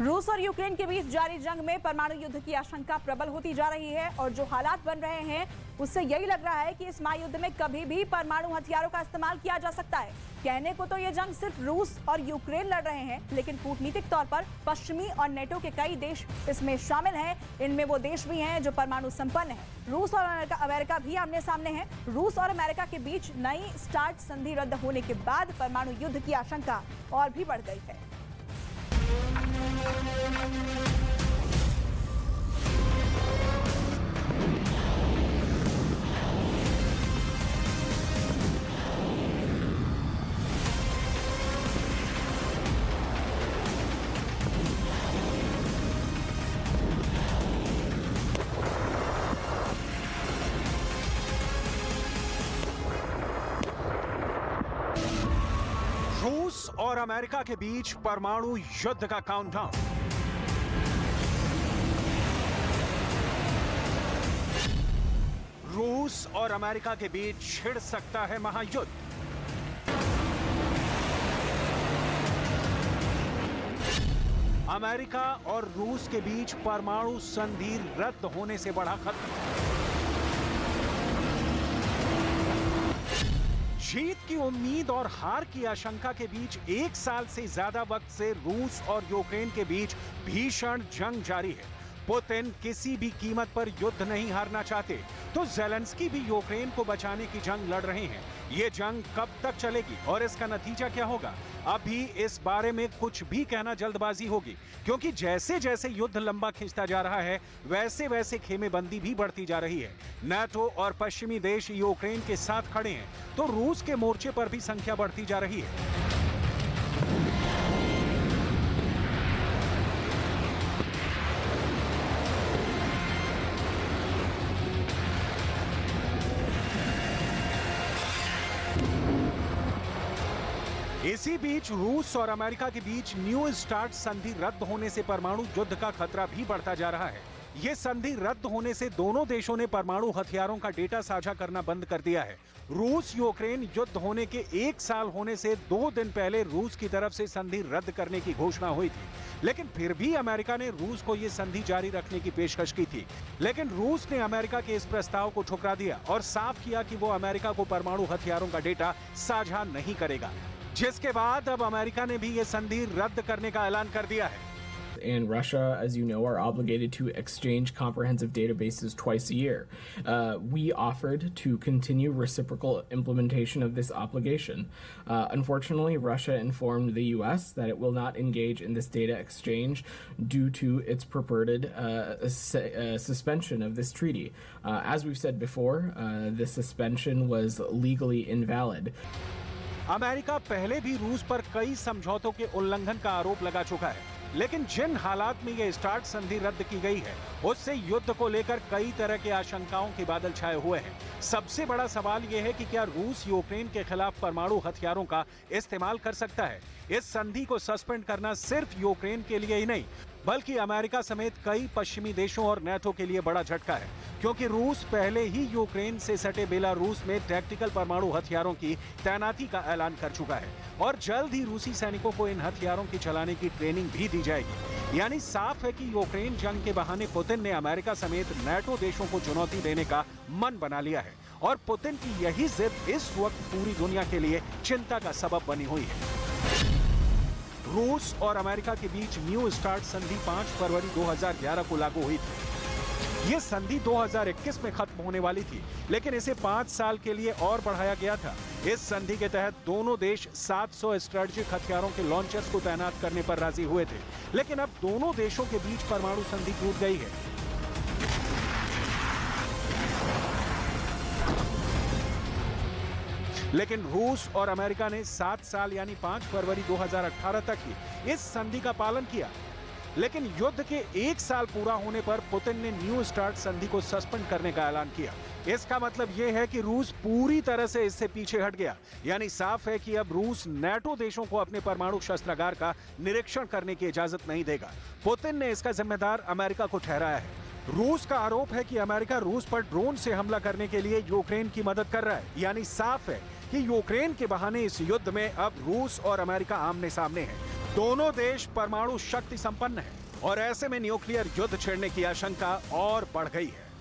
रूस और यूक्रेन के बीच जारी जंग में परमाणु युद्ध की आशंका प्रबल होती जा रही है और जो हालात बन रहे हैं उससे यही लग रहा है कि इस महायुद्ध में कभी भी परमाणु हथियारों का इस्तेमाल किया जा सकता है। कहने को तो ये जंग सिर्फ रूस और यूक्रेन लड़ रहे हैं, लेकिन कूटनीतिक तौर पर पश्चिमी और नेटो के कई देश इसमें शामिल हैं। इनमें वो देश भी हैं जो परमाणु संपन्न हैं। रूस और अमेरिका भी आमने सामने हैं। रूस और अमेरिका के बीच नई स्टार्ट संधि रद्द होने के बाद परमाणु युद्ध की आशंका और भी बढ़ गई है। रूस और अमेरिका के बीच परमाणु युद्ध का काउंटडाउन। रूस और अमेरिका के बीच छिड़ सकता है महायुद्ध। अमेरिका और रूस के बीच परमाणु संधि रद्द होने से बढ़ा खतरा। जीत की उम्मीद और हार की आशंका के बीच एक साल से ज्यादा वक्त से रूस और यूक्रेन के बीच भीषण जंग जारी है। पुतिन किसी भी कीमत पर युद्ध नहीं हारना चाहते, तो ज़ेलेंस्की भी यूक्रेन को बचाने की जंग लड़ रहे हैं। ये जंग कब तक चलेगी और इसका नतीजा क्या होगा, अभी इस बारे में कुछ भी कहना जल्दबाजी होगी, क्योंकि जैसे जैसे युद्ध लंबा खिंचता जा रहा है वैसे वैसे खेमेबंदी भी बढ़ती जा रही है। नाटो और पश्चिमी देश यूक्रेन के साथ खड़े हैं, तो रूस के मोर्चे पर भी संख्या बढ़ती जा रही है। इसी बीच रूस और अमेरिका के बीच न्यू स्टार्ट संधि रद्द होने से परमाणु युद्ध का खतरा भी बढ़ता जा रहा है। ये संधि रद्द होने से दोनों देशों ने परमाणु हथियारों का डेटा साझा करना बंद कर दिया है। रूस यूक्रेन युद्ध होने के एक साल होने से 2 दिन पहले रूस की तरफ से संधि रद्द करने की घोषणा हुई थी, लेकिन फिर भी अमेरिका ने रूस को ये संधि जारी रखने की पेशकश की थी। लेकिन रूस ने अमेरिका के इस प्रस्ताव को ठुकरा दिया और साफ किया कि वो अमेरिका को परमाणु हथियारों का डेटा साझा नहीं करेगा, जिसके बाद अब अमेरिका ने भी ये संधि रद्द करने का ऐलान कर दिया है। And Russia, as you know, are obligated to exchange comprehensive databases twice a year. We offered to continue reciprocal implementation of this obligation. Unfortunately, Russia informed the U.S. that it will not engage in this data exchange due to its purported suspension of this treaty. As we've said before, the suspension was legally invalid. America पहले भी रूस पर कई समझौतों के उल्लंघन का आरोप लगा चुका है, लेकिन जिन हालात में यह स्टार्ट संधि रद्द की गई है उससे युद्ध को लेकर कई तरह के आशंकाओं के बादल छाए हुए हैं। सबसे बड़ा सवाल यह है कि क्या रूस यूक्रेन के खिलाफ परमाणु हथियारों का इस्तेमाल कर सकता है। इस संधि को सस्पेंड करना सिर्फ यूक्रेन के लिए ही नहीं, बल्कि अमेरिका समेत कई पश्चिमी देशों और नेटो के लिए बड़ा झटका है, क्योंकि रूस पहले ही यूक्रेन से सटे बेलारूस में टैक्टिकल परमाणु हथियारों की तैनाती का ऐलान कर चुका है और जल्द ही रूसी सैनिकों को इन हथियारों की चलाने की ट्रेनिंग भी दी जाएगी। यानी साफ है कि यूक्रेन जंग के बहाने पुतिन ने अमेरिका समेत नेटो देशों को चुनौती देने का मन बना लिया है और पुतिन की यही जिद इस वक्त पूरी दुनिया के लिए चिंता का सबब बनी हुई है। रूस और अमेरिका के बीच न्यू स्टार्ट संधि 5 फरवरी 2011 को लागू हुई थी। ये संधि 2021 में खत्म होने वाली थी, लेकिन इसे 5 साल के लिए और बढ़ाया गया था। इस संधि के तहत दोनों देश 700 स्ट्रेटेजिक हथियारों के लॉन्चर्स को तैनात करने पर राजी हुए थे, लेकिन अब दोनों देशों के बीच परमाणु संधि टूट गई है। लेकिन रूस और अमेरिका ने 7 साल यानी 5 फरवरी 2018 तक ही इस संधि का पालन किया, लेकिन युद्ध के 1 साल पूरा होने पर पुतिन ने न्यू स्टार्ट संधि को सस्पेंड करने का ऐलान किया। इसका मतलब यह है कि रूस पूरी तरह से इससे पीछे हट गया। यानी साफ है कि अब रूस नेटो देशों को अपने परमाणु शस्त्रागार का निरीक्षण करने की इजाजत नहीं देगा। पुतिन ने इसका जिम्मेदार अमेरिका को ठहराया है। रूस का आरोप है कि अमेरिका रूस पर ड्रोन से हमला करने के लिए यूक्रेन की मदद कर रहा है। यानी साफ है कि यूक्रेन के बहाने इस युद्ध में अब रूस और अमेरिका आमने सामने हैं। दोनों देश परमाणु शक्ति संपन्न हैं और ऐसे में न्यूक्लियर युद्ध छेड़ने की आशंका और बढ़ गई है।